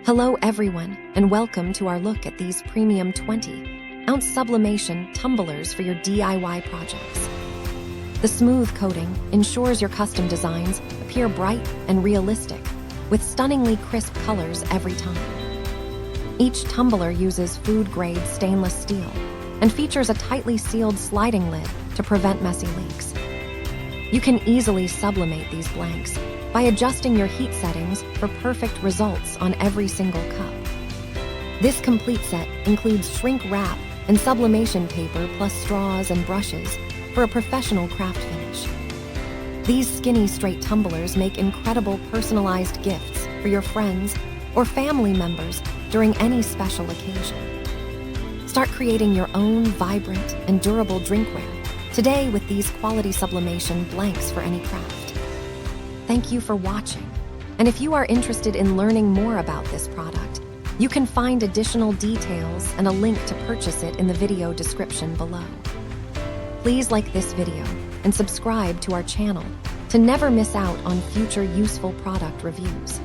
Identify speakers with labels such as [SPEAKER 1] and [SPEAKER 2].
[SPEAKER 1] Hello everyone, and welcome to our look at these premium 20-ounce sublimation tumblers for your DIY projects. The smooth coating ensures your custom designs appear bright and realistic, with stunningly crisp colors every time. Each tumbler uses food-grade stainless steel and features a tightly sealed sliding lid to prevent messy leaks. You can easily sublimate these blanks by adjusting your heat settings for perfect results on every single cup. This complete set includes shrink wrap and sublimation paper plus straws and brushes for a professional craft finish. These skinny straight tumblers make incredible personalized gifts for your friends or family members during any special occasion. Start creating your own vibrant and durable drinkware today with these quality sublimation blanks for any craft. Thank you for watching, and if you are interested in learning more about this product, you can find additional details and a link to purchase it in the video description below. Please like this video and subscribe to our channel to never miss out on future useful product reviews.